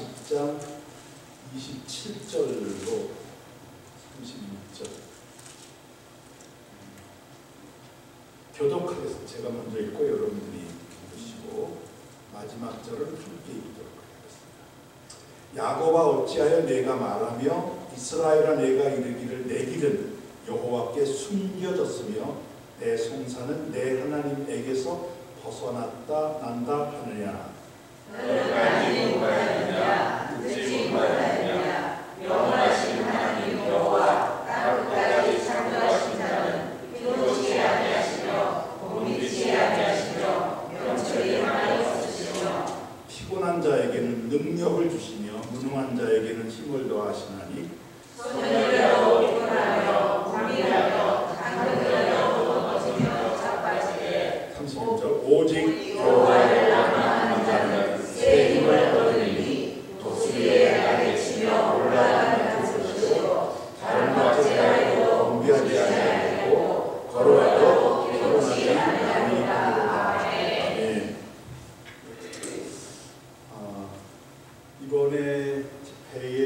40장 27절로 36절. 교독하겠습니다. 제가 먼저 읽고 여러분들이 읽으시고 마지막 절을 함께 읽도록 하겠습니다. 야곱아 어찌하여 내가 말하며 이스라엘아 내가 이르기를 내 길은 여호와께 숨겨졌으며 내 송사는 내 하나님에게서 벗어났다 난다 하느냐. 너희가 누구냐 듣지 못하느냐. 영원하신 하나님 여호와 땅끝까지 창조하신 자는 피곤치 아니하시며 곤비치 아니하시며 명철이 하나도 없으시며 피곤한 자에게는 능력을 주시며 무능한 자에게는 힘을 더하시나니 손으로 피곤하며 고민하며 당근하며 넘어지며 자빠지게 31절 오직 여호와를 낭만하는 자는 새 힘을 얻으리니 독수리에 날개 치며 올라가는 것이요 다른 어찌하여도 곤비하지 아니하고 걸어와도 피곤하지 아니하리라. 네. 이번에 집회에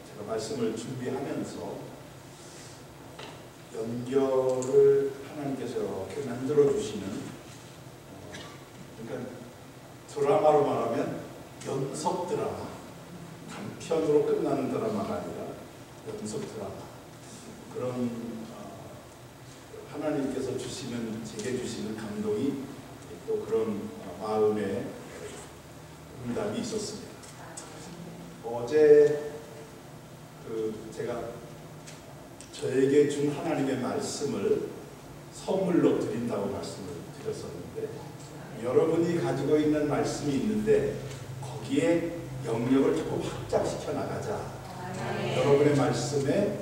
제가 말씀을 준비하면서 연결을 하나님께서 이렇게 만들어 주시는, 그러니까 드라마로 말하면 연속 드라마, 단편으로 끝나는 드라마가 아니라 연속 드라마, 그런 하나님께서 주시는, 제게 주시는 감동이 또 그런 마음의 응답이 있었습니다. 어제 제가 저에게 준 하나님의 말씀을 선물로 드린다고 말씀을 드렸었는데, 여러분이 가지고 있는 말씀이 있는데 거기에 영역을 조금 확장시켜 나가자. 여러분의 말씀에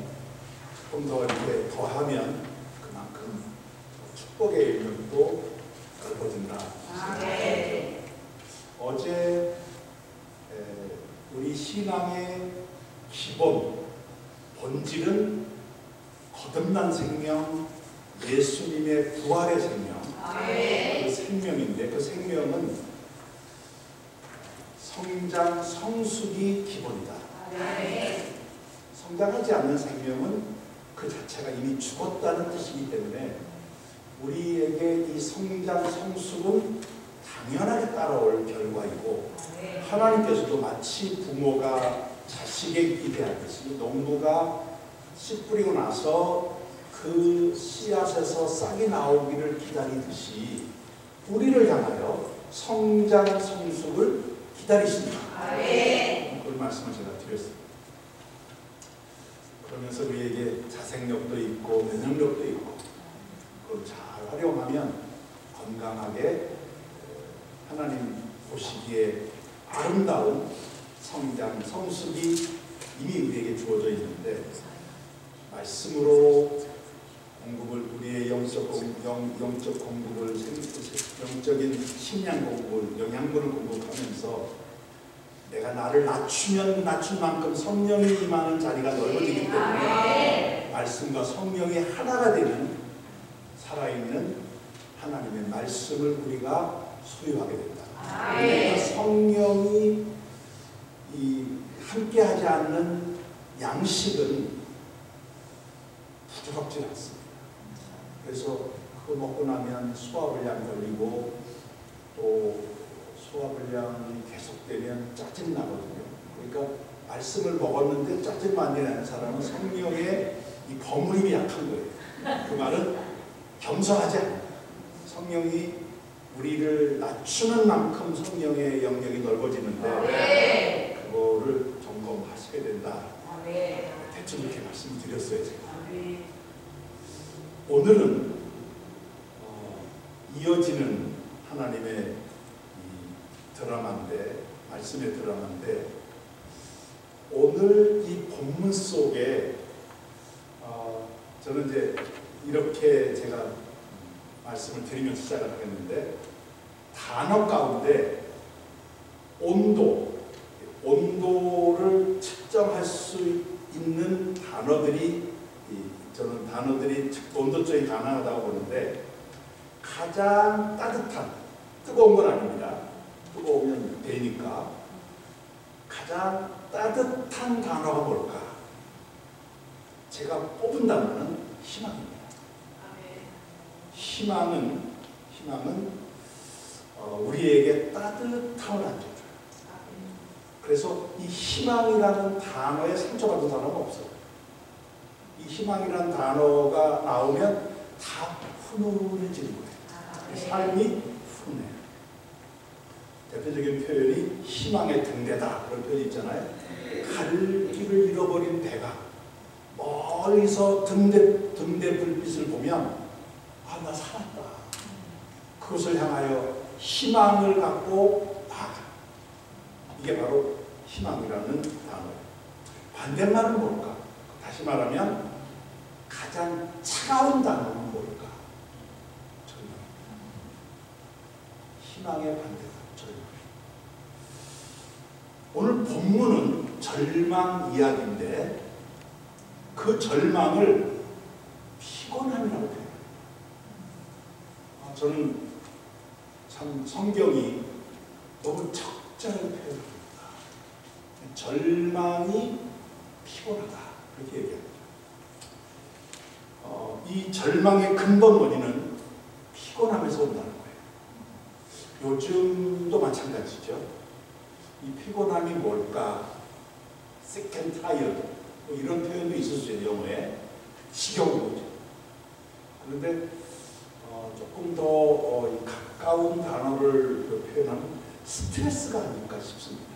조금 더 이렇게 더하면 그만큼 축복의 영역도 넓어진다. 어제 우리 신앙의 기본, 본질은 거듭난 생명, 예수님의 부활의 생명, 그 생명인데 그 생명은 성장, 성숙이 기본이다. 성장하지 않는 생명은 그 자체가 이미 죽었다는 뜻이기 때문에 우리에게 이 성장, 성숙은 당연하게 따라올 결과이고, 하나님께서도 마치 부모가 자식에게 기대하듯이 농부가 씨 뿌리고 나서 그 씨앗에서 싹이 나오기를 기다리듯이 우리를 향하여 성장, 성숙을 기다리십니다. 그 말씀을 제가 드렸습니다. 그러면서 우리에게 자생력도 있고 면역력도 있고 그걸 잘 활용하면 건강하게 하나님 보시기에 아름다운 성장, 성숙이 이미 우리에게 주어져 있는데, 말씀으로 공급을, 우리의 영적 공급을, 영적인 식량 공급을, 영양분을 공급하면서 내가 나를 낮추면 낮춘 만큼 성령이 임하는 자리가 넓어지기 때문에 말씀과 성령이 하나가 되는 살아있는 하나님의 말씀을 우리가 소유하게 된다. 그러니까 성령이 함께하지 않는 양식은 부드럽지 않습니다. 그래서 그거 먹고 나면 소화불량 걸리고 또 소화불량이 계속되면 짜증 나거든요. 그러니까 말씀을 먹었는데 짜증 많이 나는 사람은 성령의 이 버무림이 약한 거예요. 그 말은 겸손하지 않아요. 성령이 우리를 낮추는 만큼 성령의 영역이 넓어지는데 그거를 점검하시게 된다. 대충 이렇게 말씀드렸어요, 제가. 오늘은 이어지는 하나님의 이 드라마인데, 말씀의 드라마인데, 오늘 이 본문 속에 저는 이제 이렇게 제가 말씀을 드리면서 시작을 하겠는데, 단어 가운데 온도를 측정할 수 있는 단어들이, 저는 단어들이 온도 쪽이 가능하다고 보는데, 가장 따뜻한, 뜨거운 건 아닙니다. 뜨거우면 되니까 가장 따뜻한 단어가 뭘까? 제가 뽑은 단어는 희망입니다. 희망은 우리에게 따뜻함을 안겨줘요. 그래서 이 희망이라는 단어에 상처받은 사람은 없어요. 이 희망이라는 단어가 나오면 다 훈훈해지는 거예요. 삶이 훈훈해요. 대표적인 표현이 희망의 등대다, 그런 표현이 있잖아요. 갈 길을 잃어버린 배가 멀리서 등대 불빛을 보면 아, 나 살았다. 그것을 향하여 희망을 갖고 나가. 이게 바로 희망이라는 단어예요. 반대말은 뭘까? 다시 말하면 가장 차가운 단어는 뭘까? 절망. 희망의 반대가 절망. 오늘 본문은 절망 이야기인데 그 절망을 피곤함이라고 표현해요. 저는 참 성경이 너무 적절하게 표현합니다. 절망이 피곤하다, 그렇게 얘기합니다. 이 절망의 근본 원인은 피곤함에서 온다는 거예요. 요즘도 마찬가지죠. 이 피곤함이 뭘까? sick and tired, 뭐 이런 표현도 있었어요, 영어에. 지겨운 거죠. 그런데 조금 더 가까운 단어를 표현하면 스트레스가 아닐까 싶습니다.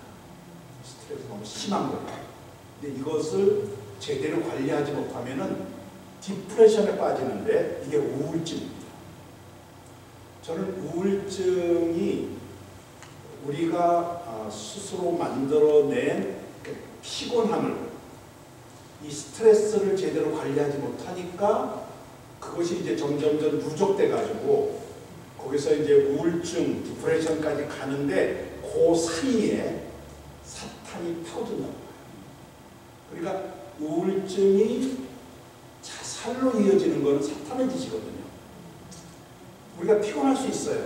스트레스 너무 심한 거예요. 근데 이것을 제대로 관리하지 못하면은 디프레션에 빠지는데 이게 우울증입니다. 저는 우울증이 우리가 스스로 만들어낸 피곤함을, 이 스트레스를 제대로 관리하지 못하니까 그것이 이제 점점점 누적돼 가지고 거기서 이제 우울증, 디프레션까지 가는데 그 사이에 사탄이 파고든다는 거예요. 그러니까 우울증이 자살로 이어지는 것은 사탄의 짓이거든요. 우리가 피곤할 수 있어요.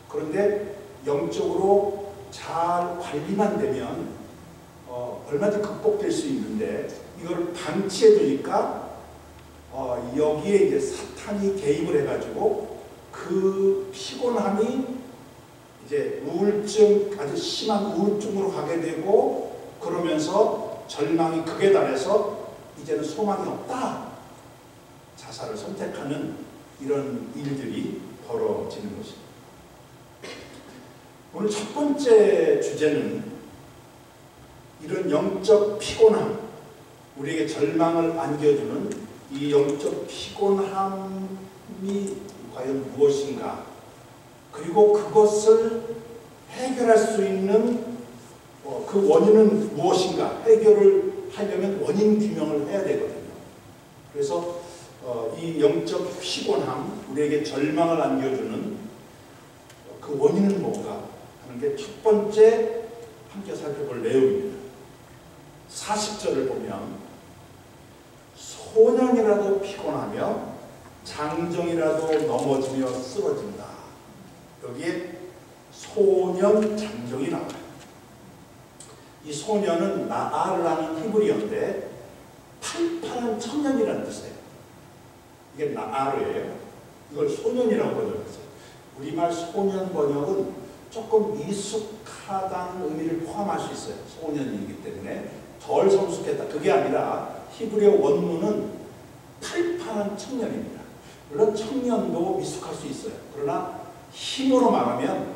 그런데 영적으로 잘 관리만 되면 얼마든지 극복될 수 있는데 이걸 방치해 두니까 여기에 이제 사탄이 개입을 해가지고 그 피곤함이 이제 우울증, 아주 심한 우울증으로 가게 되고 그러면서 절망이 극에 달해서 이제는 소망이 없다. 자살을 선택하는 이런 일들이 벌어지는 것입니다. 오늘 첫 번째 주제는 이런 영적 피곤함, 우리에게 절망을 안겨주는 이 영적 피곤함이 과연 무엇인가, 그리고 그것을 해결할 수 있는 그 원인은 무엇인가, 해결을 하려면 원인 규명을 해야 되거든요. 그래서 이 영적 피곤함, 우리에게 절망을 안겨주는 그 원인은 뭔가 하는 게 첫 번째 함께 살펴볼 내용입니다. 40절을 보면 소년이라도 피곤하며 장정이라도 넘어지며 쓰러진다. 여기에 소년, 장정이 나와요. 이 소년은 나알라는 히브리어인데 팔팔한 청년이라는 뜻이에요. 이게 나알이에요. 이걸 소년이라고 번역했어요. 우리말 소년 번역은 조금 미숙하다는 의미를 포함할 수 있어요. 소년이기 때문에 덜 성숙했다. 그게 아니라 히브리어 원문은 팔팔한 청년입니다. 물론 청년도 미숙할 수 있어요. 그러나 힘으로 말하면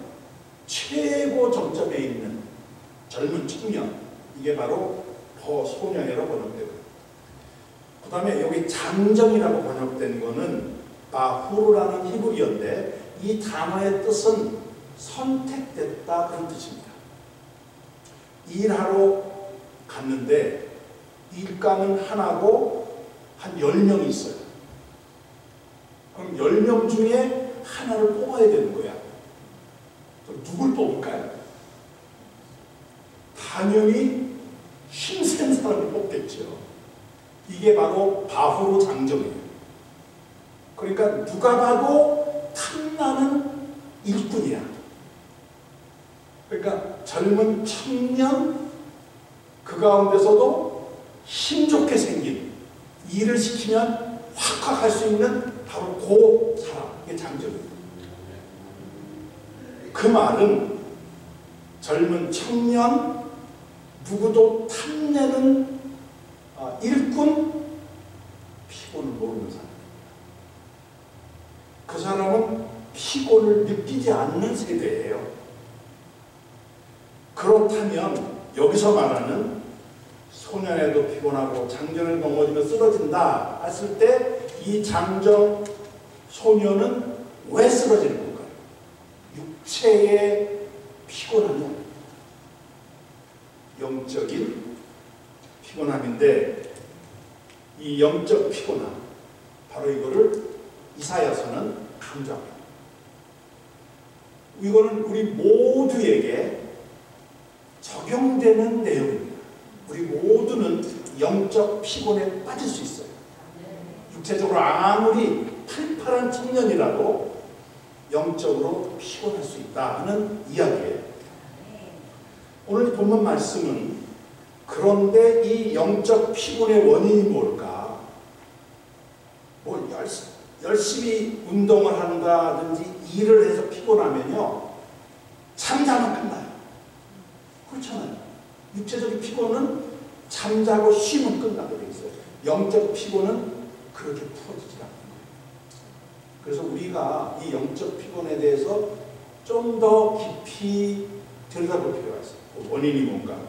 최고 정점에 있는 젊은 청년, 이게 바로 소년이라고 번역되고, 그 다음에 여기 장정이라고 번역된 거는 바후르라는 히브리어인데 이 단어의 뜻은 선택됐다, 그런 뜻입니다. 일하러 갔는데 일감은 하나고 한 10명이 있어요. 그럼 10명 중에 하나를 뽑아야 되는 거야. 그럼 누굴 뽑을까요? 당연히 힘센 사람을 뽑겠죠. 이게 바로 바후르 장정이에요. 그러니까 누가 봐도 탐나는 일꾼이야. 그러니까 젊은 청년, 그 가운데서도 힘 좋게 생긴, 일을 시키면 확확 할 수 있는 바로 그 사람, 이게 장정입니다. 그 말은 젊은 청년, 누구도 탐내는 일꾼, 피곤을 모르는 사람. 그 사람은 피곤을 느끼지 않는 세대예요. 그렇다면 여기서 말하는 소년에도 피곤하고 장정에 넘어지면 쓰러진다 했을 때 이 장정 소년은 왜 쓰러지는 건가요? 육체의 피곤함이 영적인 피곤함인데, 이 영적 피곤함, 바로 이거를 이사야서는 강조합니다. 이거는 우리 모두에게 적용되는 내용입니다. 우리 모두는 영적 피곤에 빠질 수 있어요. 육체적으로 아무리 팔팔한 청년이라도 영적으로 피곤할 수 있다 하는 이야기예요. 오늘 본문 말씀은 그런데 이 영적 피곤의 원인이 뭘까? 뭐 열심히 운동을 한다든지 일을 해서 피곤하면요, 잠자면 끝나요. 그렇잖아요. 육체적인 피곤은 잠자고 쉬면 끝나게 돼 있어요. 영적 피곤은 그렇게 풀어지지 않는 거예요. 그래서 우리가 이 영적 피곤에 대해서 좀 더 깊이 들여다볼 필요가 있어요. 그 원인이 뭔가.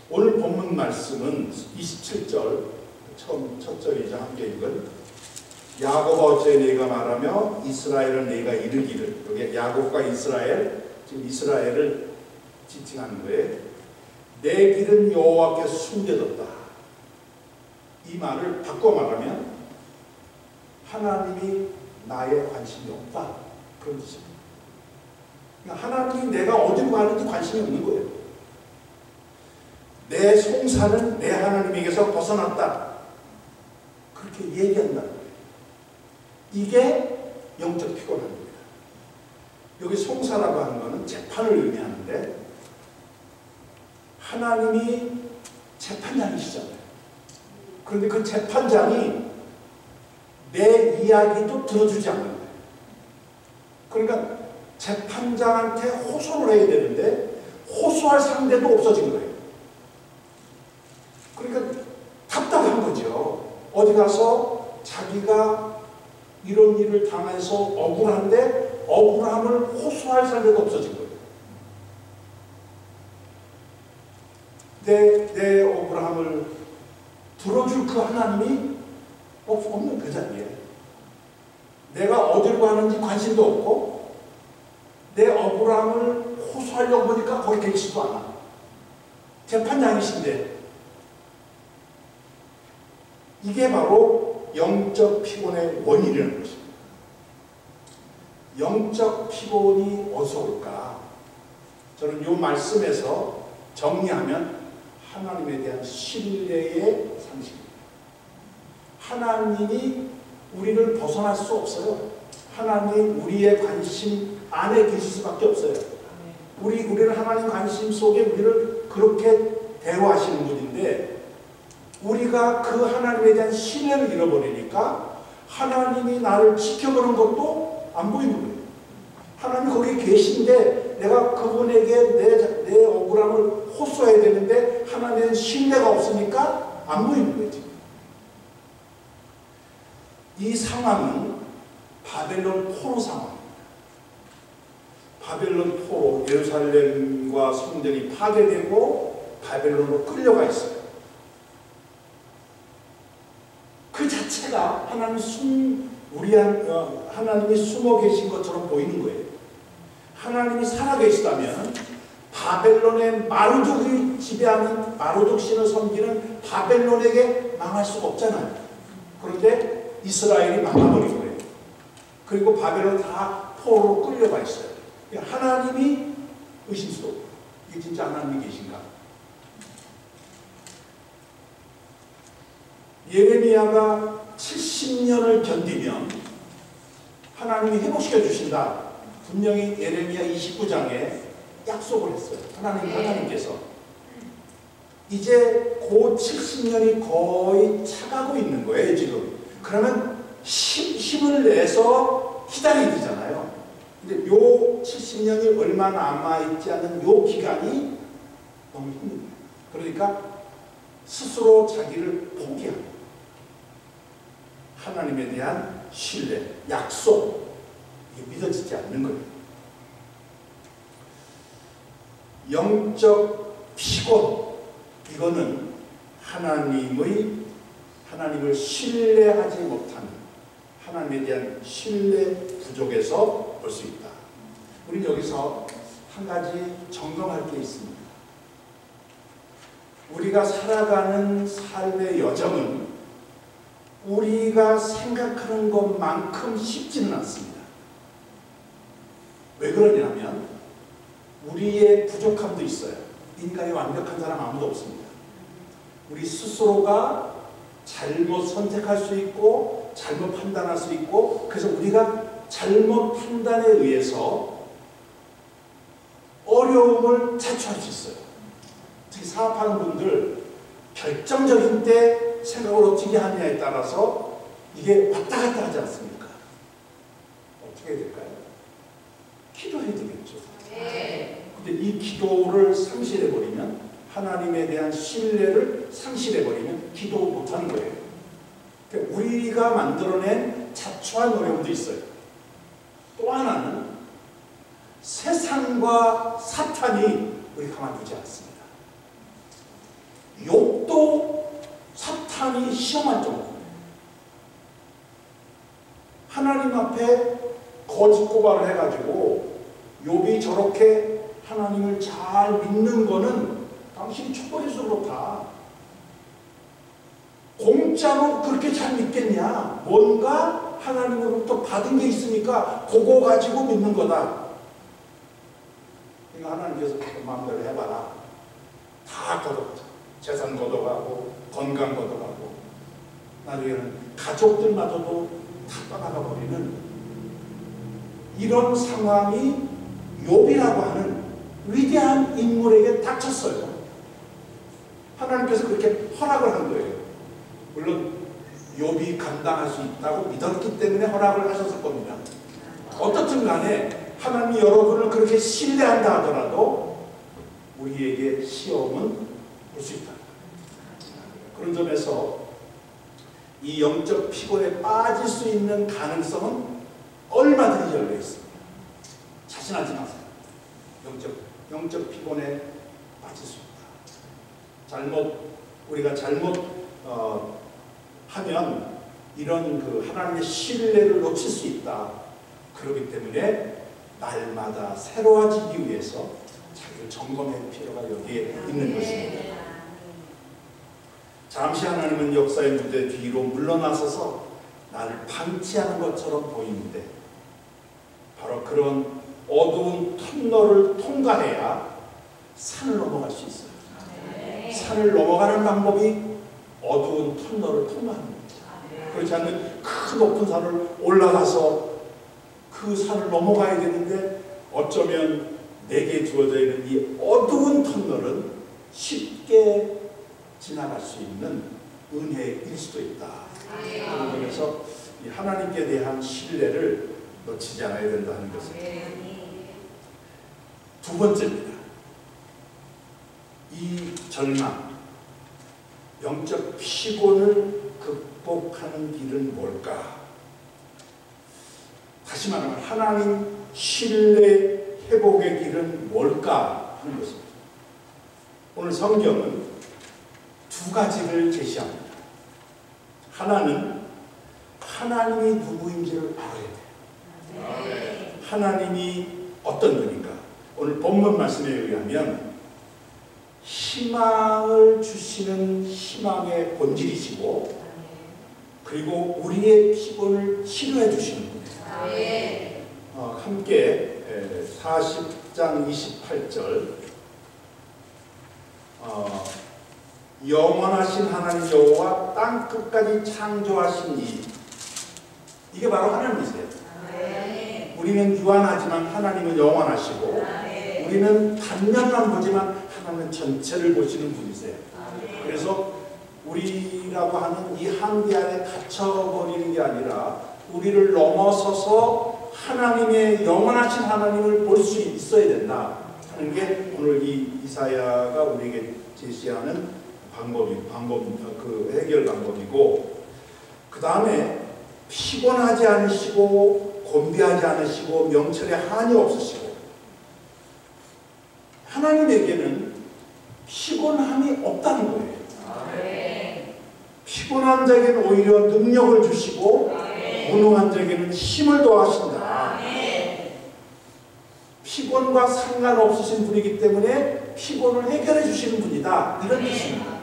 오늘 본문 말씀은 27절, 첫 절이자 함께 읽은 야곱아 어찌하여 네가 말하며 이스라엘은 네가 이르기를, 여기 야곱과 이스라엘, 지금 이스라엘을 지칭하는 거예요. 내 길은 여호와께 숨겨졌다. 이 말을 바꿔 말하면 하나님이 나의 관심이 없다, 그런 뜻입니다. 그러니까 하나님이 내가 어디로 가는지 관심이 없는 거예요. 내 송사는 내 하나님에게서 벗어났다, 그렇게 얘기한다는 거예요. 이게 영적 피곤함입니다. 여기 송사라고 하는 것은 재판을 의미하는데, 하나님이 재판장이시잖아요. 그런데 그 재판장이 내 이야기도 들어주지 않는 거예요. 그러니까 재판장한테 호소를 해야 되는데 호소할 상대도 없어진 거예요. 그러니까 답답한 거죠. 어디 가서 자기가 이런 일을 당해서 억울한데 억울함을 호소할 상대도 없어진 거예요. 내 억울함을 들어줄 그 하나님이 없는 그 자리에 내가 어디로 가는지 관심도 없고 내 억울함을 호소하려고 보니까 거기 계시지도 않아. 재판장이신데. 이게 바로 영적 피곤의 원인이라는 것입니다. 영적 피곤이 어디서 올까? 저는 이 말씀에서 정리하면 하나님에 대한 신뢰의 상식입니다. 하나님이 우리를 벗어날 수 없어요. 하나님 우리의 관심 안에 계실 수밖에 없어요. 우리를 하나님 관심 속에 우리를 그렇게 대우하시는 분인데, 우리가 그 하나님에 대한 신뢰를 잃어버리니까 하나님이 나를 지켜보는 것도 안 보이는 거예요. 하나님이 거기 계신데 내가 그분에게 내 억울함을 호소해야 되는데 하나님의 신뢰가 없으니까 안 보이는 거예요. 지금. 이 상황은 바벨론 포로 상황입니다. 바벨론 포로, 예루살렘과 성전이 파괴되고 바벨론으로 끌려가 있어요. 그 자체가 하나님이 숨어 계신 것처럼 보이는 거예요. 하나님이 살아계시다면 바벨론의 마르둑이 지배하는, 마르둑 신을 섬기는 바벨론에게 망할 수가 없잖아요. 그런데 이스라엘이 망해버린 거예요. 그리고 바벨론 다 포로로 끌려가 있어요. 하나님이 의심스러워요. 이게 진짜 하나님이 계신가? 예레미야가 70년을 견디면 하나님이 회복시켜 주신다. 분명히 예레미야 29장에 약속을 했어요. 하나님께서. 이제 그 70년이 거의 차가고 있는 거예요, 지금. 그러면 힘을 내서 기다려야 되잖아요. 근데 요 70년이 얼마 남아있지 않은 요 기간이 너무 힘든 거예요. 그러니까 스스로 자기를 포기하고 하나님에 대한 신뢰, 약속, 이게 믿어지지 않는 거예요. 영적 피곤, 이거는 하나님을 신뢰하지 못하는, 하나님에 대한 신뢰 부족에서 볼 수 있다. 우리는 여기서 한 가지 점검할 게 있습니다. 우리가 살아가는 삶의 여정은 우리가 생각하는 것만큼 쉽지는 않습니다. 왜 그러냐면 우리의 부족함도 있어요. 인간이 완벽한 사람 아무도 없습니다. 우리 스스로가 잘못 선택할 수 있고 잘못 판단할 수 있고, 그래서 우리가 잘못 판단에 의해서 어려움을 자초할 수 있어요. 특히 사업하는 분들 결정적인 때 생각을 어떻게 하느냐에 따라서 이게 왔다 갔다 하지 않습니까? 어떻게 해야 될까요? 기도해야 되겠죠. 근데 이 기도를 상실해버리면, 하나님에 대한 신뢰를 상실해버리면 기도 못하는 거예요. 그러니까 우리가 만들어낸 자초한 어려움도 있어요. 또 하나는 세상과 사탄이 우리 가만두지 않습니다. 욥도 사탄이 시험할 정도예요. 하나님 앞에 거짓 고발을 해가지고 욥이 저렇게 하나님을 잘 믿는 거는 당신이 촛불에서 그렇다. 공짜로 그렇게 잘 믿겠냐? 뭔가 하나님으로부터 받은 게 있으니까 그거 가지고 믿는 거다. 그러니까 하나님께서 마음대로 해봐라. 다 걷어가자. 재산 걷어가고 건강 걷어가고 나중에는 가족들마저도 다 떠나가 버리는 이런 상황이 욥이라고 하는 위대한 인물에게 닥쳤어요. 하나님께서 그렇게 허락을 한 거예요. 물론 욥이 감당할 수 있다고 믿었기 때문에 허락을 하셨을 겁니다. 어떻든 간에 하나님이 여러분을 그렇게 신뢰한다 하더라도 우리에게 시험은 올 수 있다. 그런 점에서 이 영적 피곤에 빠질 수 있는 가능성은 얼마든지 열려 있습니다. 자신하지 마세요. 영적 피곤에 빠질 수 있다. 우리가 잘못 하면 이런 그 하나님의 신뢰를 놓칠 수 있다. 그렇기 때문에 날마다 새로워지기 위해서 자기를 점검할 필요가 여기에 있는 것입니다. 잠시 하나님은 역사의 무대 뒤로 물러나서서 나를 방치하는 것처럼 보이는데 바로 그런 어두운 터널을 통과해야 산을 넘어갈 수 있어요. 산을 넘어가는 방법이 어두운 터널을 통과하는 겁니다. 그렇지 않으면 큰 높은 산을 올라가서 그 산을 넘어가야 되는데 어쩌면 내게 주어져 있는 이 어두운 터널은 쉽게 지나갈 수 있는 은혜일 수도 있다. 그런 점에서 이 하나님께 대한 신뢰를 놓치지 않아야 된다는 것입니다. 두 번째입니다. 이 절망, 영적 피곤을 극복하는 길은 뭘까? 다시 말하면 하나님 신뢰 회복의 길은 뭘까 하는 것입니다. 오늘 성경은 두 가지를 제시합니다. 하나는 하나님이 누구인지를 알아야 돼요. 하나님이 어떤 분인가? 오늘 본문 말씀에 의하면 희망을 주시는 희망의 본질이시고 그리고 우리의 피곤을 치료해 주시는 분이에요. 함께 40장 28절 영원하신 하나님 여호와 땅 끝까지 창조하신 이게 바로 하나님이세요. 우리는 유한하지만 하나님은 영원하시고 우리는 단면만 보지만 하나님은 하나님은 전체를 보시는 분이세요. 그래서 우리라고 하는 이 한계 안에 갇혀버리는 게 아니라 우리를 넘어서서 하나님의 영원하신 하나님을 볼 수 있어야 된다 하는 게 오늘 이 이사야가 우리에게 제시하는 그 해결 방법이고, 그 다음에 피곤하지 않으시고 곤비하지 않으시고 명철에 한이 없으시고, 하나님에게는 피곤함이 없다는 거예요. 피곤한 자에게는 오히려 능력을 주시고 무능한 자에게는 힘을 더하신다. 피곤과 상관없으신 분이기 때문에 피곤을 해결해 주시는 분이다, 이런 뜻입니다.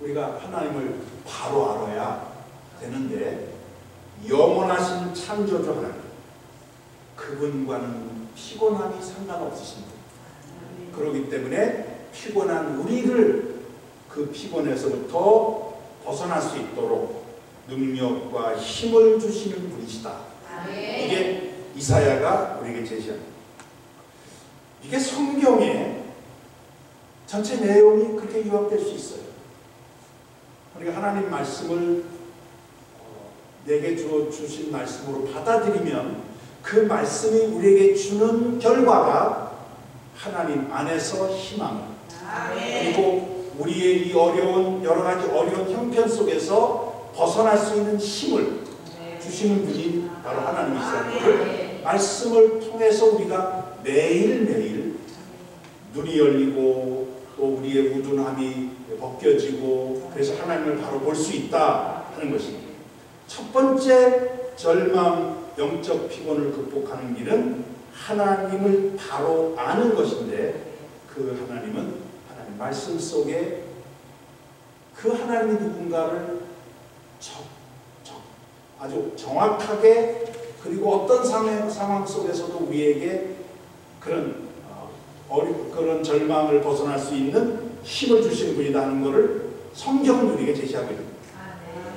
우리가 하나님을 바로 알아야 되는데, 영원하신 창조주 하나님, 그분과는 피곤함이 상관없으신 분. 그렇기 때문에 피곤한 우리를 그 피곤에서부터 벗어날 수 있도록 능력과 힘을 주시는 분이시다. 이게 이사야가 우리에게 제시합니다. 이게 성경의 전체 내용이 그렇게 요약될 수 있어요. 우리가 하나님 말씀을 내게 주신 말씀으로 받아들이면 그 말씀이 우리에게 주는 결과가 하나님 안에서 희망, 그리고 우리의 이 어려운 여러 가지 어려운 형편 속에서 벗어날 수 있는 힘을 주시는 분이 바로 하나님이시라는 말씀을 통해서 우리가 매일매일 눈이 열리고 또 우리의 우둔함이 벗겨지고 그래서 하나님을 바로 볼 수 있다 하는 것입니다. 첫 번째 절망, 영적 피곤을 극복하는 길은 하나님을 바로 아는 것인데, 그 하나님은 하나님 말씀 속에 그 하나님이 누군가를 아주 정확하게, 그리고 어떤 상황 속에서도 우리에게 그런 절망을 벗어날 수 있는 힘을 주시는 분이다 하는 것을 성경은 우리에게 제시하고 있습니다.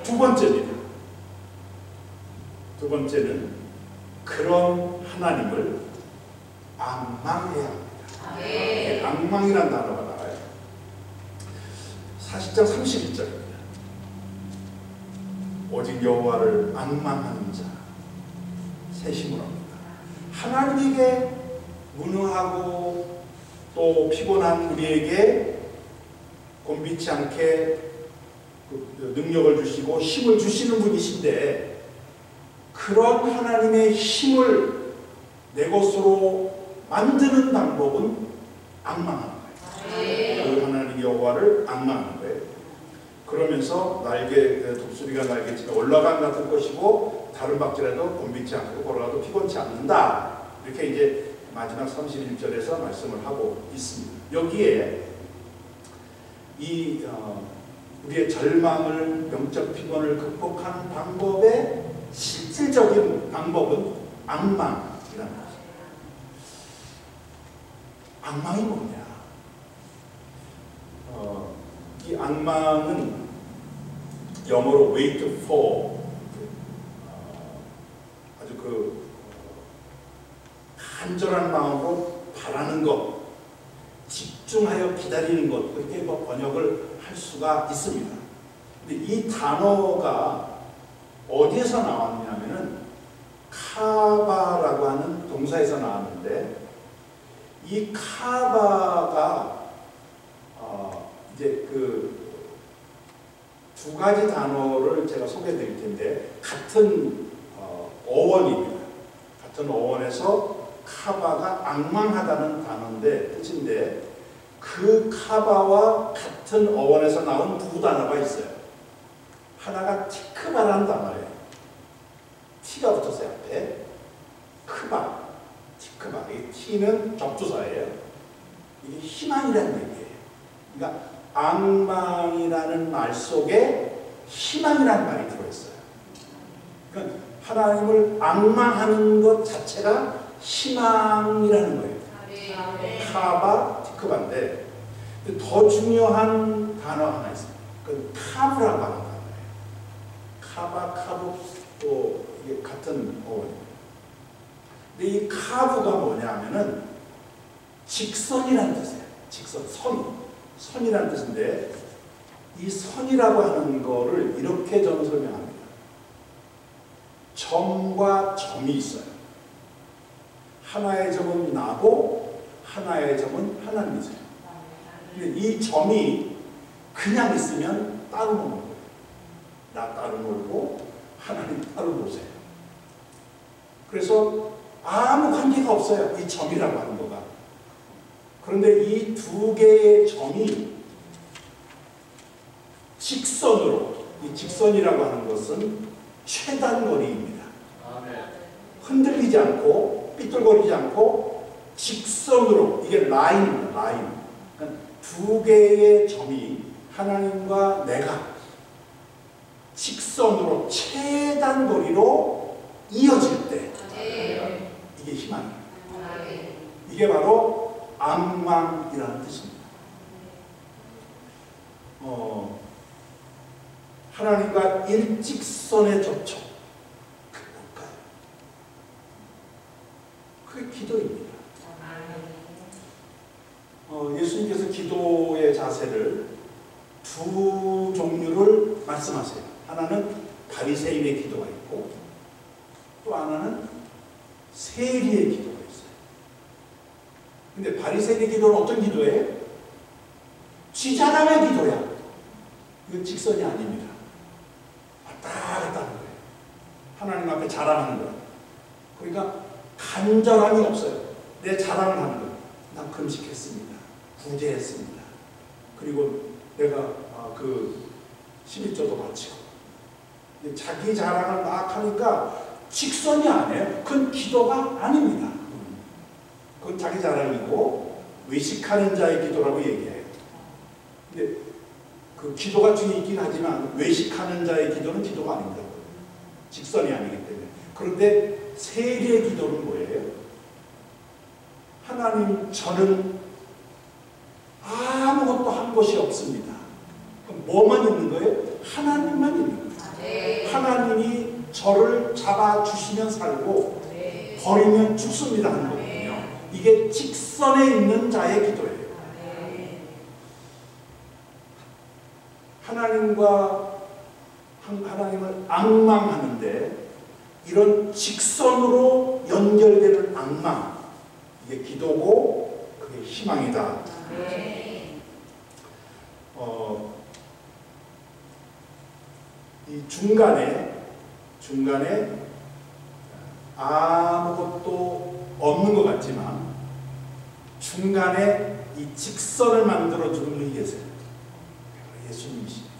두 번째는 그런 하나님을 앙망해야 합니다. 앙망이라는 단어가 나와요. 40장 31절입니다. 오직 여호와를 앙망하는 자 새 힘을 얻는다. 하나님에게 무능하고 또 피곤한 우리에게 곤비치 않게 능력을 주시고 힘을 주시는 분이신데, 그런 하나님의 힘을 내 것으로 만드는 방법은 앙망하는 거예요. 그 하나님 여호와를 앙망하는 거예요. 그러면서 독수리가 날개치며 올라간 같을 것이고 다른 박질에도 곤비치 않고 걸어가도 피곤치 않는다. 이렇게 이제 마지막 31절에서 말씀을 하고 있습니다. 여기에 우리의 절망을, 영적 피곤을 극복하는 방법의 실질적인 방법은 앙망이라는 것입니다. 앙망이 뭐냐? 이 앙망은 영어로 wait for, 아주 간절한 마음으로 바라는 것, 집중하여 기다리는 것, 그렇게 번역을 할 수가 있습니다. 근데 이 단어가 어디에서 나왔냐면은 카바라고 하는 동사에서 나왔는데, 이 카바가 이제 두 가지 단어를 제가 소개해 드릴 텐데, 같은 어원입니다. 같은 어원에서 카바가 앙망하다는 단어인데, 뜻인데, 그 카바와 같은 어원에서 나온 두 단어가 있어요. 하나가 티크바라는 단어예요. 티가 붙었어요, 앞에. 크바, 티크바. 이 티는 접두사예요. 이게 희망이라는 얘기예요. 그러니까 앙망이라는 말 속에 희망이라는 말이 들어있어요. 그러니까 하나님을 앙망하는 것 자체가 희망이라는 거예요. 카바, 티크바인데, 더 중요한 단어 하나 있습니다. 그 카브라고 하는 단어예요. 카바, 카브, 또 이게 같은 어원입니다. 근데 이 카브가 뭐냐 하면은 직선이라는 뜻이에요. 직선, 선이라는 뜻인데 이 선이라고 하는 거를 이렇게 저는 설명합니다. 점과 점이 있어요. 하나의 점은 나고 하나의 점은 하나님이세요. 근데 이 점이 그냥 있으면 따로 노는 거예요. 나 따로 놀고 하나님 따로 노세요. 그래서 아무 관계가 없어요. 이 점이라고 하는 거가. 그런데 이 두 개의 점이 직선으로, 이 직선이라고 하는 것은 최단거리입니다. 흔들리지 않고 삐뚤거리지 않고 직선으로, 이게 라인입니다. 라인. 그러니까 두 개의 점이 하나님과 내가 직선으로 최단거리로 이어질 때 이게 희망이에요. 이게 바로 앙망이라는 뜻입니다. 하나님과 일직선의 접촉, 그게 뭘까요? 그게 기도입니다. 예수님께서 기도의 자세를 두 종류를 말씀하세요. 하나는 바리새인의 기도가 있고 또 하나는 세리의 기도가 있어요. 근데 바리새인의 기도는 어떤 기도예요? 지 자랑의 기도야. 이건 직선이 아닙니다. 왔다 갔다 하는 거예요. 하나님 앞에 자랑하는 거예요. 그러니까 간절함이 없어요. 내 자랑을 하는 거예요. 난 금식했습니다. 구제했습니다. 그리고 내가 그 11조도 바치고. 자기 자랑을 막 하니까 직선이 아니에요. 그건 기도가 아닙니다. 그건 자기 자랑이고 외식하는 자의 기도라고 얘기해요. 근데 그 기도가 중에 있긴 하지만 외식하는 자의 기도는 기도가 아닙니다. 직선이 아니기 때문에. 그런데 세리의 기도는 뭐예요? 하나님, 저는 아무것도 한 것이 없습니다. 그럼 뭐만 있는 거예요? 하나님만 있는 거예요. 하나님이 저를 잡아주시면 살고 버리면 죽습니다 하는 거거든요. 이게 직선에 있는 자의 기도예요. 하나님을 앙망하는데 이런 직선으로 연결되는 앙망, 이게 기도고 그게 희망이다. 이 중간에 아무것도 없는 것 같지만 중간에 이 직선을 만들어주는 분이 계세요. 예수님이십니다.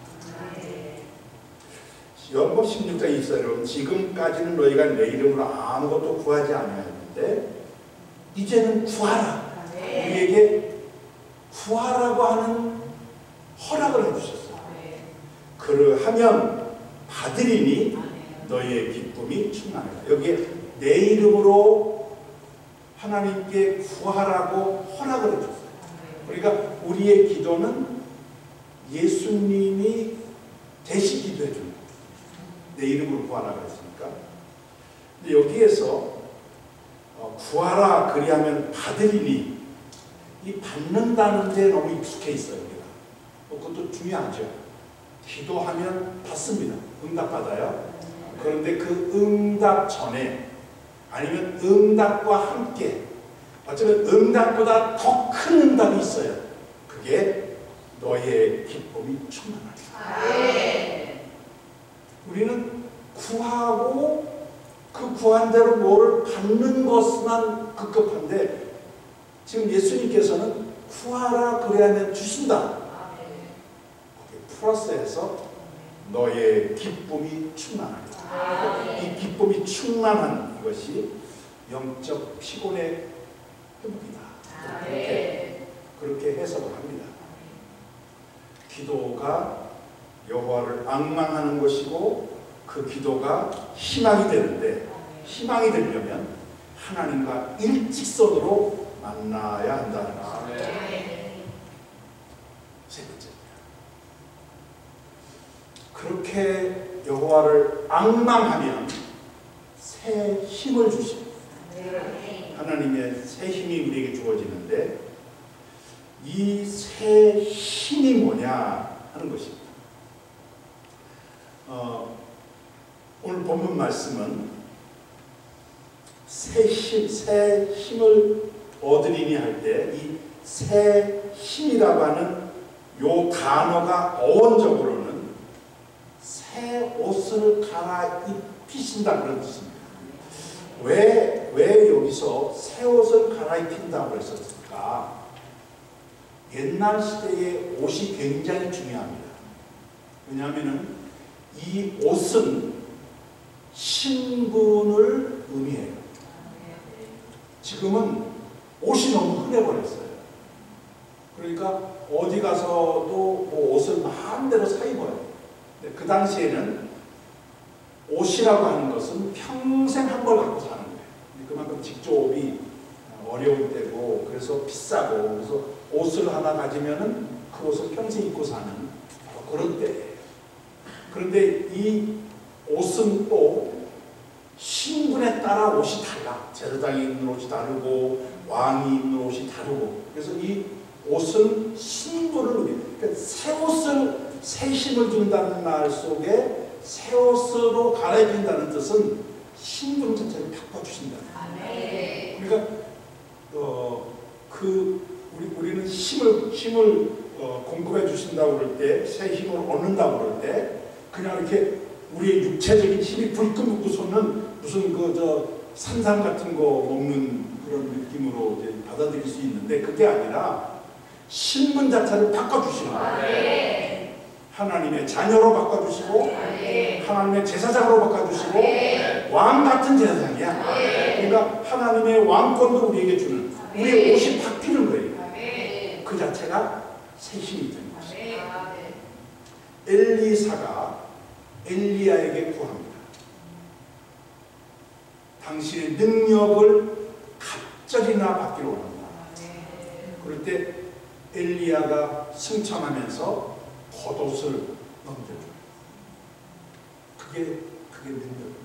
요한복음 16장 24절은 지금까지는 너희가 내 이름으로 아무것도 구하지 아니하였는데 이제는 구하라. 우리에게 구하라고 하는 허락을 해주셨어요. 그러하면 받으리니 너희의 기쁨이 충만하다. 여기에 내 이름으로 하나님께 구하라고 허락을 해줬어요. 그러니까 우리의 기도는 예수님이 대신 기도해 줍니다. 내 이름으로 구하라고 했으니까. 근데 여기에서 구하라 그리하면 받으리니, 이 받는다는 데 너무 익숙해 있어요. 우리가. 그것도 중요하죠. 기도하면 받습니다. 응답받아요. 그런데 그 응답 전에 아니면 응답과 함께 어쩌면 응답보다 더 큰 응답이 있어요. 그게 너의 기쁨이 충만하다. 우리는 구하고 그 구한 대로 뭐를 받는 것만 급급한데 지금 예수님께서는 구하라 그래야만 주신다. 플러스해서 너의 기쁨이 충만하다. 이 기쁨이 충만한 이것이 영적 피곤의 회복이다. 그렇게 해석을 합니다. 기도가 여호와를 앙망하는 것이고 그 기도가 희망이 되는데, 희망이 되려면 하나님과 일직선으로 만나야 한다는 것입니다. 세 번째입니다. 그렇게 여호와를 앙망하면 새 힘을 주십니다. 하나님의 새 힘이 우리에게 주어지는데 이 새 힘이 뭐냐 하는 것입니다. 오늘 본문 말씀은 새 힘을 얻으리니 할 때 이 새 힘이라고 하는 요 단어가 어원적으로는 새 옷을 갈아입히신다 그런 뜻입니다. 왜 여기서 새 옷을 갈아입힌다고 했었을까? 옛날 시대의 옷이 굉장히 중요합니다. 왜냐하면 이 옷은 신분을 의미해요. 지금은 옷이 너무 흔해버렸어요. 그러니까 어디 가서도 뭐 옷을 마음대로 사 입어요. 근데 그 당시에는 옷이라고 하는 것은 평생 한 벌 갖고 사는 거예요. 그만큼 직조업이 어려울 때고 그래서 비싸고 그래서 옷을 하나 가지면은 그 옷을 평생 입고 사는 그런 때예요. 그런데 이 옷은 또 신분에 따라 옷이 달라. 제사장이 입는 옷이 다르고 왕이 입는 옷이 다르고 그래서 이 옷은 신분을 의미해요. 그러니까 새 옷을 새 힘을 준다는 말 속에 새 옷으로 갈아입힌다는 뜻은 신분 자체를 바꿔주신다. 그러니까 우리는 힘을 공급해 주신다고 그럴 때, 새 힘을 얻는다고 그럴 때 그냥 이렇게 우리의 육체적인 힘이 불끈불끈 솟는 무슨 산삼 같은 거 먹는 그런 느낌으로 이제 받아들일 수 있는데 그게 아니라 신분 자체를 바꿔주시는 거예요. 하나님의 자녀로 바꿔주시고 하나님의 제사장으로 바꿔주시고 왕 같은 제사장이야. 그러니까 하나님의 왕권도 우리에게 주는 우리의 옷이 바뀌는 거예요. 그 자체가 새 힘이 되는 것입니다. 엘리사가 엘리야에게 구합니다. 당신의 능력을 갑자기나 받기로 합니다. 그럴 때 엘리야가 승천하면서 겉옷을 넘겨줘요. 그게 능력입니다.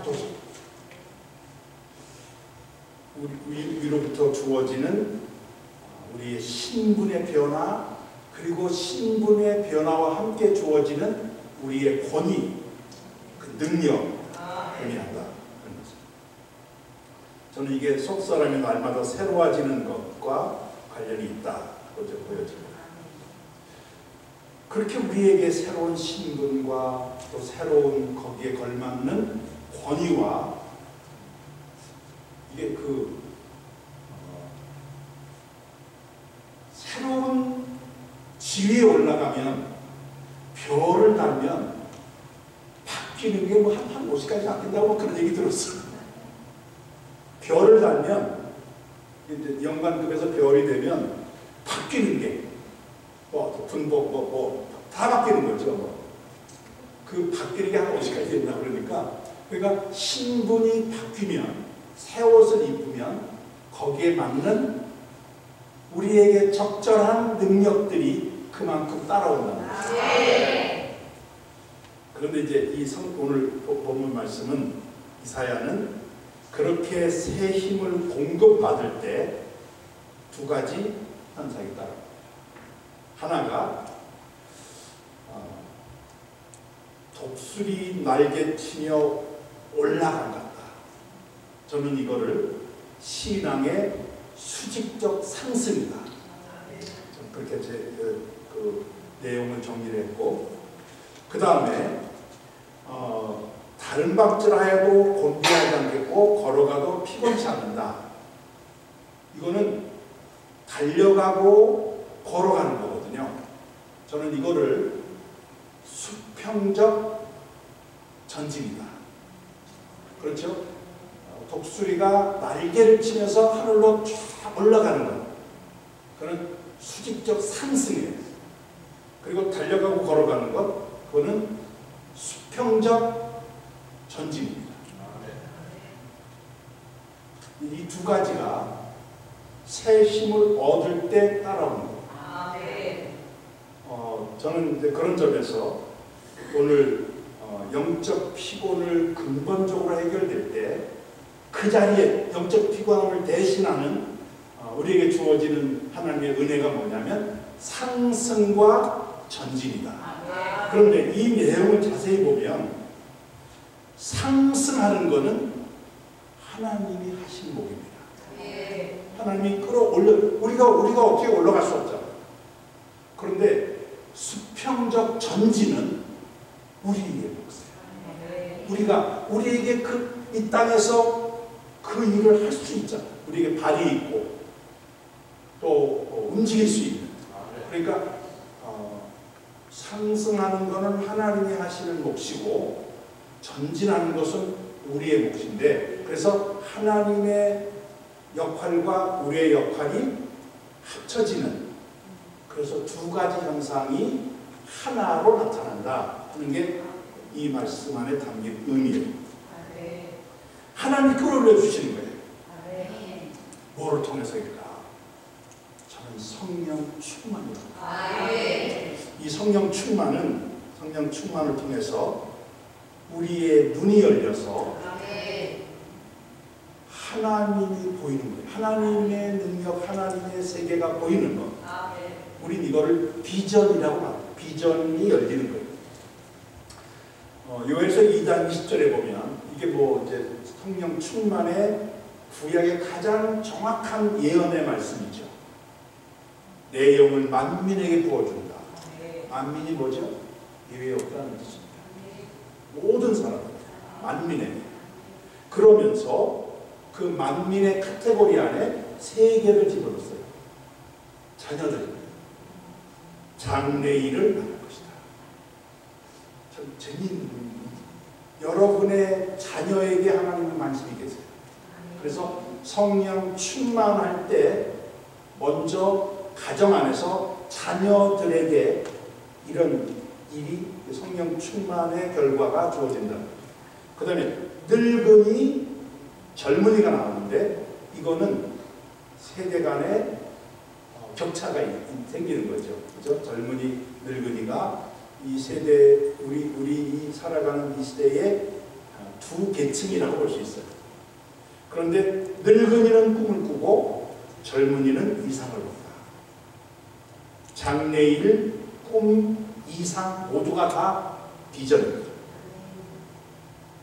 겉옷을. 위로부터 주어지는 우리의 신분의 변화 그리고 신분의 변화와 함께 주어지는 우리의 권위, 그 능력 의미한다. 저는 이게 속사람이 날마다 새로워지는 것과 관련이 있다고 보여집니다. 그렇게 우리에게 새로운 신분과 또 새로운 거기에 걸맞는 권위와 이게 새로운 지위에 올라가면 별을 달면 바뀌는 게 뭐 한 50가지 바뀐다고 그런 얘기 들었어요. 별을 달면 이제 영관급에서 별이 되면 바뀌는 게 분복 다 바뀌는 거죠. 그 바뀌는 게 한 50가지 된다 그러니까 신분이 바뀌면 새 옷을 입으면 거기에 맞는 우리에게 적절한 능력들이 그만큼 따라온다는 거죠. 그런데 이제 오늘 본문 말씀은 이사야는 그렇게 새 힘을 공급받을 때 두 가지 현상이 따릅니다. 하나가 독수리 날개치며 올라간 것 같다. 저는 이거를 신앙의 수직적 상승이다. 그렇게 그 내용을 정리를 했고 그 다음에 다른 박질하여도 곤비하지 않겠고 걸어가도 피곤치 않는다. 이거는 달려가고 걸어가는 거거든요. 저는 이거를 수평적 전진이다. 그렇죠? 독수리가 날개를 치면서 하늘로 쫙 올라가는 것. 그건 수직적 상승이에요. 그리고 달려가고 걸어가는 것, 그거는 수평적 전진입니다. 이 두 가지가 새 힘을 얻을 때 따라오는 거예요. 저는 이제 그런 점에서 오늘 영적 피곤을 근본적으로 해결될 때 그 자리에 영적 피곤함을 대신하는 우리에게 주어지는 하나님의 은혜가 뭐냐면 상승과 전진이다. 그런데 이 내용을 자세히 보면 상승하는 것은 하나님이 하신 목입니다. 하나님이 끌어올려 우리가 어떻게 올라갈 수 없잖아요. 그런데 수평적 전진은 우리의 몫이에요. 우리에게 이 땅에서 그 일을 할 수 있잖아요. 우리에게 발이 있고 또 움직일 수 있는. 그러니까 상승하는 것은 하나님이 하시는 몫이고 전진하는 것은 우리의 몫인데, 그래서 하나님의 역할과 우리의 역할이 합쳐지는, 그래서 두 가지 현상이 하나로 나타난다 하는 게 이 말씀 안에 담긴 의미예요. 하나님이 끌어올려 주시는 거예요. 뭐를 통해서일까? 저는 성령 충만이다. 이 성령 충만을 통해서 우리의 눈이 열려서 하나님이 보이는 거예요. 하나님의 능력, 하나님의 세계가 보이는 것. 우린 이거를 비전이라고 합니다. 비전이 열리는 거예요. 요엘서 2장 20절에 보면 이게 이제 성령 충만의 구약의 가장 정확한 예언의 말씀이죠. 내 영을 만민에게 부어준다. 만민이 뭐죠? 예외 없다는 뜻입니다. 모든 사람, 만민에게. 그러면서 그 만민의 카테고리 안에 세 개를 집어넣었어요. 자녀들, 장래일을 낳을 것이다. 참 재미있는, 여러분의 자녀에게 하나님은 관심이 계세요. 그래서 성령 충만할 때 먼저 가정 안에서 자녀들에게 이런 일이 성령 충만의 결과가 주어진다. 그 다음에 늙은이, 젊은이가 나오는데 이거는 세대 간의 격차가 생기는 거죠. 그죠? 젊은이, 늙은이가 이 세대, 우리 살아가는 이 시대의 두 계층이라고 볼 수 있어요. 그런데 늙은이는 꿈을 꾸고 젊은이는 이상을 본다. 장래일, 꿈, 이상 모두가 다 비전입니다.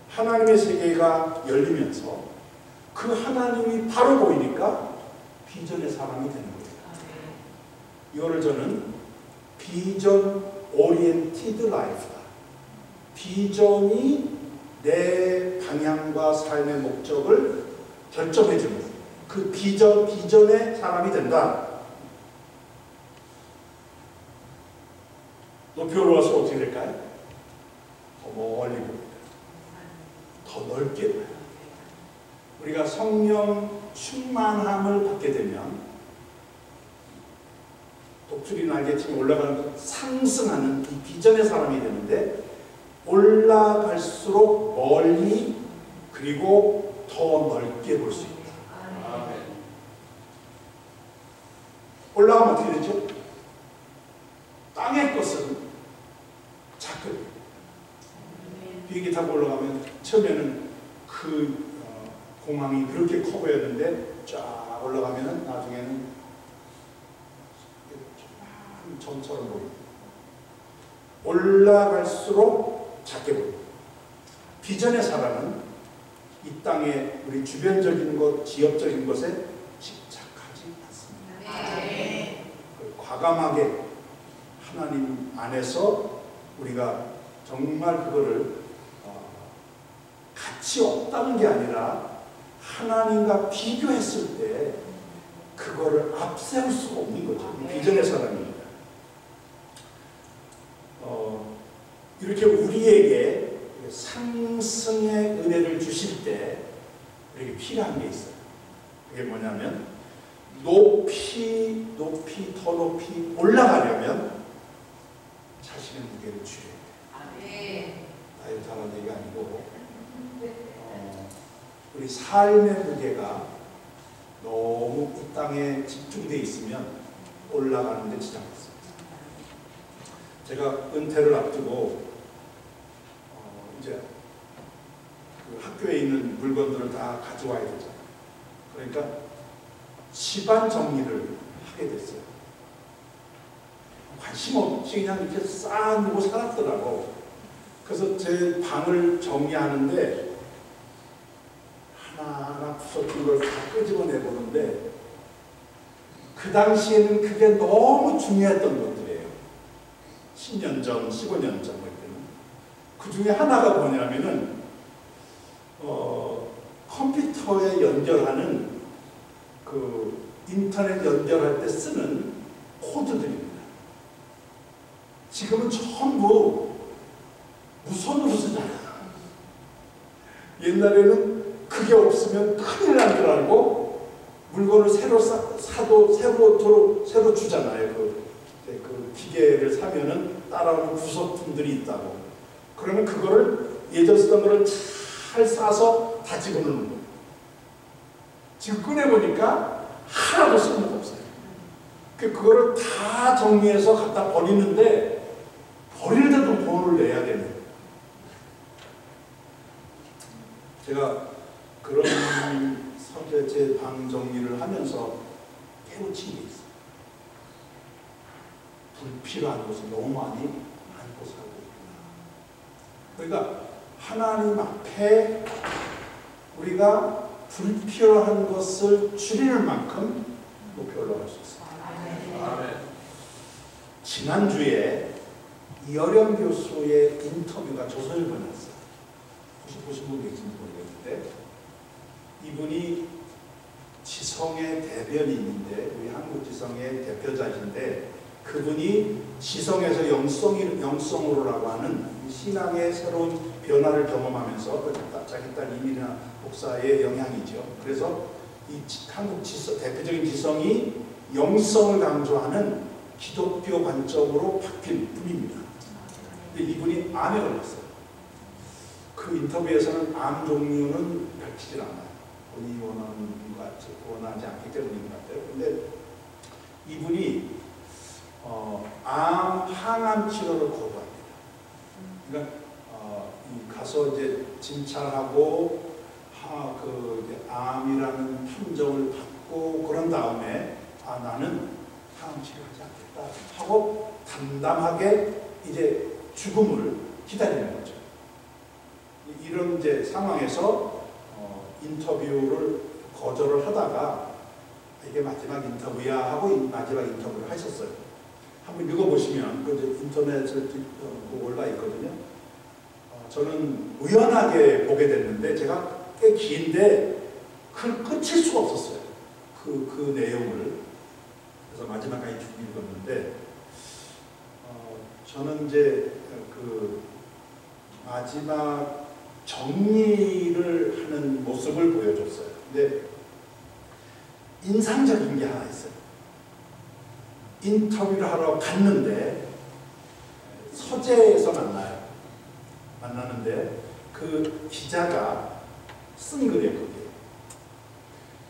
하나님의 세계가 열리면서 그 하나님이 바로 보이니까 비전의 사람이 되는 거예요. 이거를 저는 비전 오리엔티드 라이프다. 비전이 내 방향과 삶의 목적을 결정해주는 그 비전의 사람이 된다. 높이 올라와서 어떻게 될까요? 더 멀리 봅니다. 더 넓게 봐요. 우리가 성령 충만함을 받게 되면 독수리는 알겠지만 올라가는 상승하는 이 비전의 사람이 되는데, 올라갈수록 멀리 그리고 더 넓게 볼 수 있다. 올라가면 어떻게 되죠? 땅의 것은 작은, 비행기 타고 올라가면 처음에는 그 공항이 그렇게 커 보였는데 쫙 올라가면 나중에는 점처럼 보입니다. 올라갈수록 작게 보입니다. 비전의 사람은 이 땅에 우리 주변적인 것, 지역적인 것에 집착하지 않습니다. 과감하게 하나님 안에서 우리가 정말 그거를 가치 없다는 게 아니라 하나님과 비교했을 때 그거를 앞세울 수가 없는 거죠. 비전의 사람입니다. 이렇게 우리에게 상승의 은혜를 주실 때 우리에게 필요한 게 있어요. 그게 뭐냐면 높이 더 높이 올라가려면 자신의 무게를 줄여야 돼요. 나의 다른 얘기가 아니고 우리 삶의 무게가 너무 이 땅에 집중되어 있으면 올라가는 데 지장이 있습니다. 제가 은퇴를 앞두고 이제 그 학교에 있는 물건들을 다 가져와야 되잖아요. 그러니까 집안 정리를 하게 됐어요. 관심 없이 그냥 이렇게 쌓아놓고 살았더라고. 그래서 제 방을 정리하는데 하나하나 부서진 걸 다 끄집어내보는데 그 당시에는 그게 너무 중요했던 것들이에요. 10년 전, 15년 전 그 중에 하나가 뭐냐면은 컴퓨터에 연결하는 그 인터넷 연결할 때 쓰는 코드들입니다. 지금은 전부 무선으로 쓰잖아요. 옛날에는 그게 없으면 큰일 난 줄 알고 물건을 새로 사도 새로 주잖아요. 그 기계를 사면은 따라오는 부속품들이 있다고. 그러면 그거를 예전 쓰던 거를 잘 싸서 다 집어넣는 거예요. 지금 꺼내보니까 하나도 쓸모가 없어요. 그거를 다 정리해서 갖다 버리는데 버릴 때도 돈을 내야 되는. 제가 그런 서재 제 방 정리를 하면서 깨우친 게 있어요. 불필요한 것을 너무 많이 안고 살고 있구나. 그러니까 하나님 앞에 우리가 불필요한 것을 줄이는 만큼 높이 올라갈 수 있습니다. 아멘. 지난주에 이어령 교수의 인터뷰가 조선일보에 나왔어요. 혹시 보신 분 계신지 모르겠는데 이분이 지성의 대변인인데 우리 한국 지성의 대표자신데 그분이 지성에서 영성으로라고 하는 신앙의 새로운 변화를 경험하면서 자기 딸 이민아 목사의 영향이죠. 그래서 이 한국 대표적인 지성이 영성을 강조하는 기독교 관점으로 바뀐 분입니다. 근데 이분이 암에 걸렸어요. 그 인터뷰에서는 암 종류는 밝히질 않아요. 본인이 원하지 않기 때문인 것 같아요. 근데 이분이 암 항암 치료를 거부합니다. 그러니까 가서 이제 진찰하고 이제 암이라는 판정을 받고 그런 다음에 나는 항암 치료하지 않겠다 하고 담담하게 이제 죽음을 기다리는 거죠. 이런 이제 상황에서 인터뷰를 거절을 하다가 이게 마지막 인터뷰야 하고 마지막 인터뷰를 하셨어요. 한번 읽어보시면 그 인터넷에 올라 있거든요. 저는 우연하게 보게 됐는데 제가 꽤 긴데 그걸 끝일 수가 없었어요. 그 내용을. 그래서 마지막까지 쭉 읽었는데 저는 이제 그 마지막 정리를 하는 모습을 보여줬어요. 근데 인상적인 게 하나 있어요. 인터뷰를 하러 갔는데 서재에서 만나는데 그 기자가 쓴 글이에요. 그게.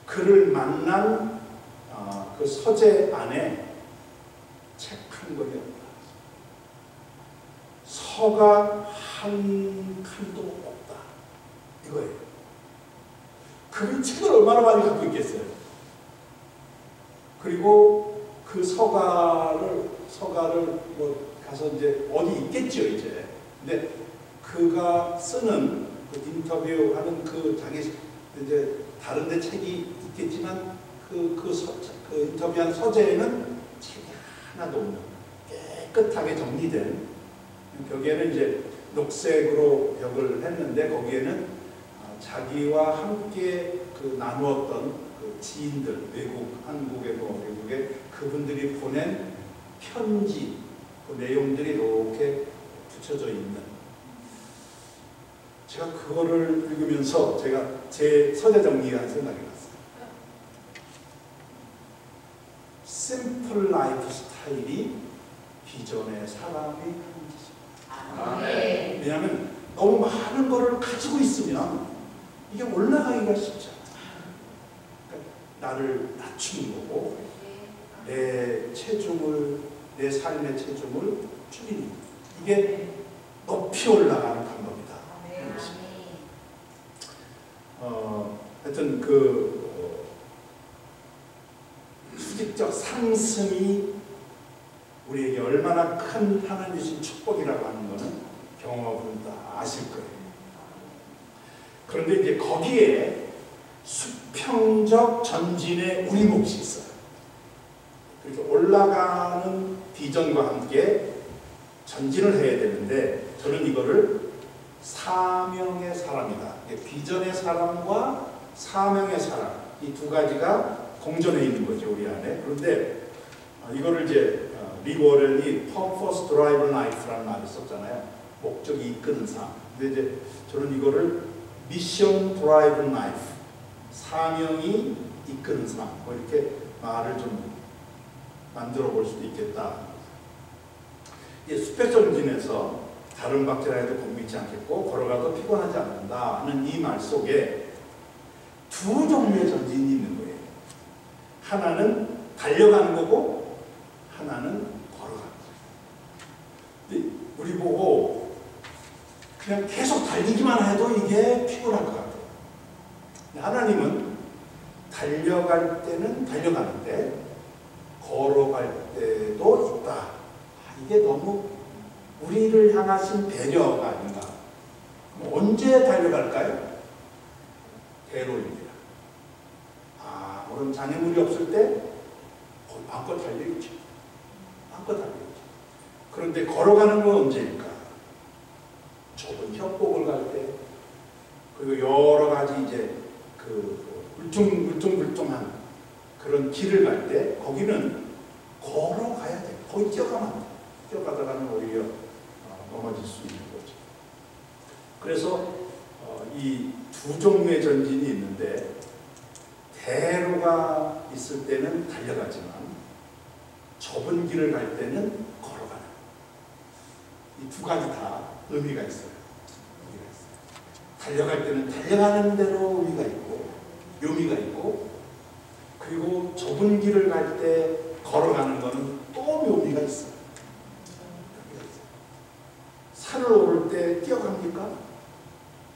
그를 만난 그 서재 안에 책 한 권이 없다. 서가 한 칸도 없다. 이거예요. 그 책을 얼마나 많이 갖고 있겠어요. 그리고 그 서가를 뭐 가서 이제 어디 있겠죠 이제. 근데 그가 쓰는 그 인터뷰하는 그 자기 이제 다른데 책이 있겠지만 그 인터뷰한 서재에는 책이 하나도 없는 깨끗하게 정리된 벽에는 이제 녹색으로 벽을 했는데 거기에는 자기와 함께 그 나누었던 그 지인들 한국의 외국에 그분들이 보낸 편지 그 내용들이 이렇게 붙여져 있는. 제가 그거를 읽으면서 제가 제 서재 정리한 생각이 났어요. 심플 라이프 스타일이 기존의 사람의 편지죠. 왜냐하면 너무 많은 거를 가지고 있으면 이게 올라가기가 쉽지 않아요. 그러니까 나를 낮추는 거고 내 삶의 체중을 줄이는 이게 높이 올라가는 방법이다. 수직적 상승이 우리에게 얼마나 큰 하나님 주신 축복이라고 하는 것은 경험은 다 아실 거예요. 그런데 이제 거기에 수평적 전진의 우리 몫이 있어요. 그래서 올라가는 비전과 함께 전진을 해야 되는데, 저는 이거를 사명의 사람이다. 비전의 사람과 사명의 사람, 이 두 가지가 공존해 있는 거죠, 우리 안에. 그런데 이거를 이제 리 워렌이 Purpose Driven Life라는 말을 썼잖아요. 목적이 이끄는 삶. 근데 이제 저는 이거를 Mission Driven Life, 사명이 이끄는 삶, 뭐 이렇게 말을 좀 만들어 볼 수도 있겠다. 숲의 전진에서 다른 박제라에도 곤비지 않겠고 걸어가도 피곤하지 않는다 하는 이 말 속에 두 종류의 전진이 있는 거예요. 하나는 달려가는 거고 하나는 걸어가는 거예요. 근데 우리 보고 그냥 계속 달리기만 해도 이게 피곤할 것 같아요. 하나님은 달려갈 때는 달려가는데 걸어갈 때도 있다. 이게 너무 우리를 향하신 배려가 아닌가. 언제 달려갈까요? 대로입니다. 그럼 장애물이 없을 때 마음껏 달려있죠. 마음껏 달려있죠. 그런데 걸어가는 건 언제일까? 좁은 협곡을 갈 때, 그리고 여러 가지 이제 울퉁불퉁한 그런 길을 갈 때, 거기는 걸어가야 돼. 거기 뛰어가면 안 돼. 뛰어가다가는 오히려 넘어질 수 있는 거죠. 그래서 이 두 종류의 전진이 있는데, 대로가 있을 때는 달려가지만 좁은 길을 갈 때는 걸어가는, 이 두 가지 다 의미가 있어요. 달려갈 때는 달려가는 대로 의미가 있고 묘미가 있고, 그리고 좁은 길을 갈 때 걸어가는 것은 또 묘미가 있어요. 산을 오를 때 뛰어갑니까?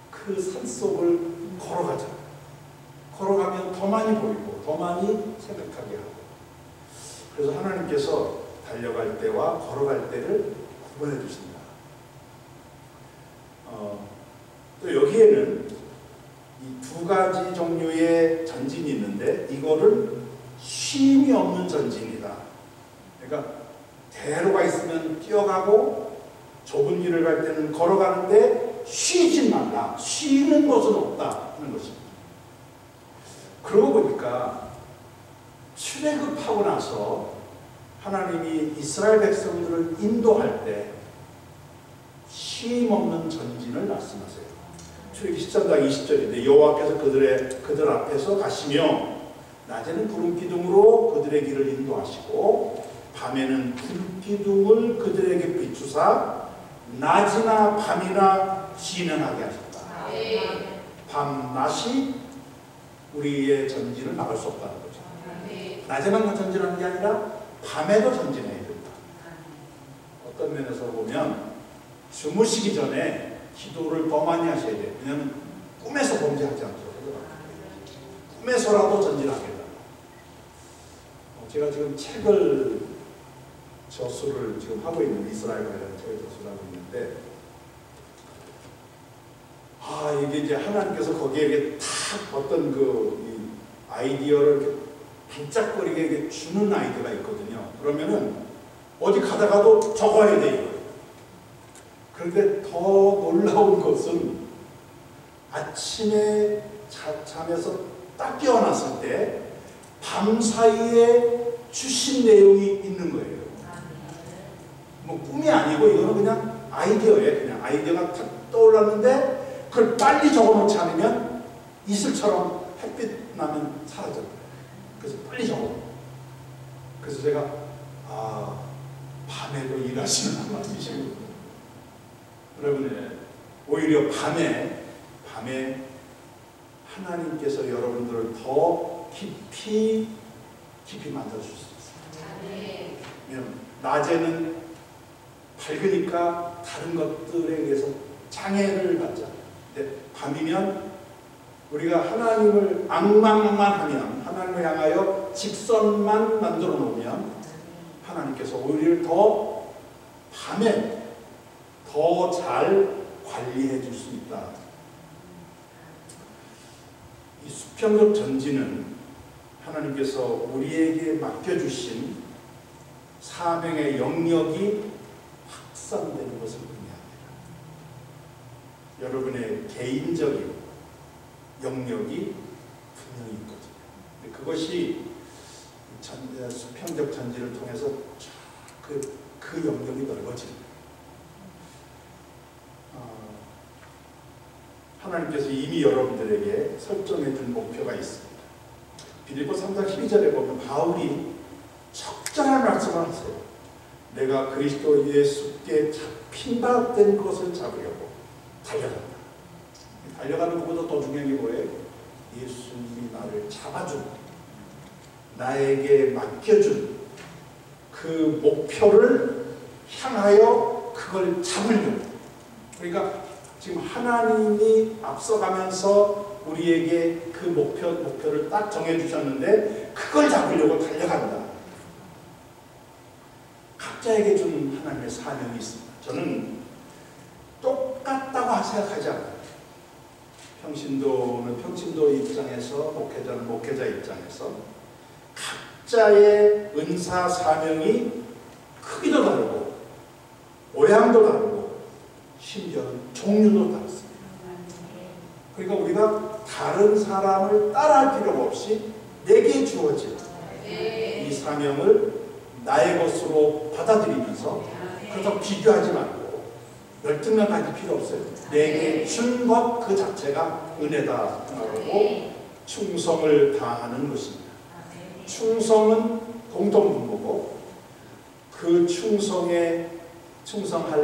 그 산속을 걸어가잖아요. 걸어가면 더 많이 보이고 더 많이 생각하게 하고. 그래서 하나님께서 달려갈 때와 걸어갈 때를 구분해 주신다. 또 여기에는 이 두 가지 종류의 전진이 있는데, 이거를 쉼이 없는 전진이다. 그러니까 대로가 있으면 뛰어가고 좁은 길을 갈 때는 걸어가는데 쉬지 말라. 쉬는 것은 없다 하는 것입니다. 그러고 보니까 출애굽하고 나서 하나님이 이스라엘 백성들을 인도할 때 쉼 없는 전진을 말씀하세요. 출애굽기 13장 20절인데, 여호와께서 그들 앞에서 가시며 낮에는 구름 기둥으로 그들의 길을 인도하시고 밤에는 불기둥을 그들에게 비추사 낮이나 밤이나 진행하게 하셨다. 밤낮이 우리의 전진을 막을 수 없다는 거죠. 낮에만 전진하는 게 아니라 밤에도 전진해야 된다. 어떤 면에서 보면 주무시기 전에 기도를 더 많이 하셔야 돼요. 왜냐하면 꿈에서 범죄하지 않도록 하더라고요. 꿈에서라도 전진하게 된다. 제가 지금 책을 저수를 지금 하고 있는, 이스라엘 관련 책을 저수를 하고 있는데, 이게 이제 하나님께서 거기에 탁 어떤 이 아이디어를 이렇게 반짝거리게 이렇게 주는 아이디어가 있거든요. 그러면은 어디 가다가도 적어야 돼요. 그런데 더 놀라운 것은 아침에 잠에서 딱 깨어났을 때 밤 사이에 주신 내용이 있는 거예요. 뭐 꿈이 아니고 이거는 그냥 아이디어예요. 그냥 아이디어가 탁 떠올랐는데 그걸 빨리 적어놓지 않으면 이슬처럼 햇빛 나면 사라져요. 그래서 빨리 적어. 그래서 제가 밤에도 일하시는 분이시고, 여러분 오히려 밤에 하나님께서 여러분들을 더 깊이 만들어줄 수 있어요. 왜냐하면 낮에는 밝으니까 다른 것들에 의해서 장애를 받잖아요. 근데 밤이면 우리가 하나님을 악망만 하면, 하나님을 향하여 직선만 만들어 놓으면 하나님께서 우리를 더 밤에 더 잘 관리해 줄 수 있다. 이 수평적 전지는 하나님께서 우리에게 맡겨주신 사명의 영역이 확산되는 것을 의미합니다. 여러분의 개인적인 영역이 분명히 있거든요. 그것이 수평적 전지를 통해서 그 영역이 넓어집니다. 하나님께서 이미 여러분들에게 설정해 준 목표가 있습니다. 빌립보 3장 12절에 보면 바울이 적절한 말씀을 하세요. 내가 그리스도 예수께 잡힌 바 된 것을 잡으려고 달려간다. 달려가는 것보다 더 중요한 게 뭐예요? 예수님이 나를 잡아준, 나에게 맡겨준 그 목표를 향하여 그걸 잡으려고. 그러니까 지금 하나님이 앞서가면서 우리에게 그 목표를 딱 정해주셨는데 그걸 잡으려고 달려간다. 각자에게 준 하나님의 사명이 있습니다. 저는 똑같다고 생각하지 않아요. 평신도 입장에서, 목회자는 목회자 입장에서 각자의 은사 사명이 크기도 다르고 모양도 다르고 심지어는 종류도 다릅니다. 그러니까 우리가 다른 사람을 따라할 필요가 없이 내게 주어진 이 사명을 나의 것으로 받아들이면서 그래서 비교하지 말고 열등감 가질 필요 없어요. 내게 준 것 그 자체가 은혜다 하고 충성을 다하는 것입니다. 충성은 공통분모고 그 충성할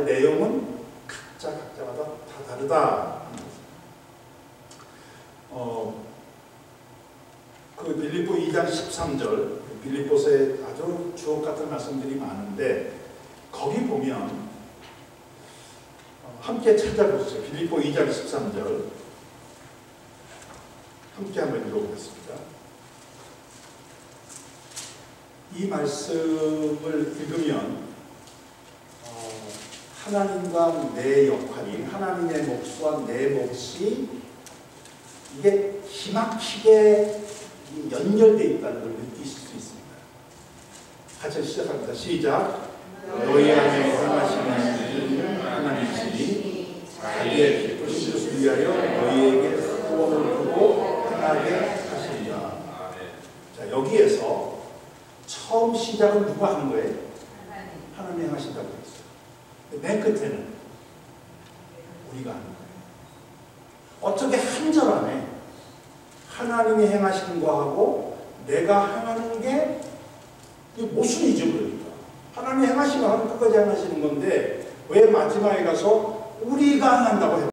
내용은 각자마다 다 다르다. 그 빌립보 2장 13절, 빌립보서에 아주 주옥 같은 말씀들이 많은데 거기 보면 함께 찾아보세요. 빌립보 2장 13절 함께 한번 읽어보겠습니다. 이 말씀을 읽으면 하나님과 내 역할이, 하나님의 몫과 내 몫이 이게 기막히게 연결되어 있다는 걸 느끼실 수 있습니다. 같이 시작합니다. 시작. 너희 안에 행하시는 하나님이시니 자기의 기쁘신 것을 위하여 너희에게 소원을 두고 행하게 하시리라. 자, 여기에서 처음 시작은 누가 하는 거예요? 하나님이 하신다고 했어요. 맨 끝에는 우리가 하는 거예요. 어떻게 한 절 안에 하나님이 행하시는 거하고 내가 행하는 게 모순이죠. 그러니까 하나님이 행하시면 하나님 끝까지 행하시는 건데 왜 마지막에 가서 우리가 한다고 해요?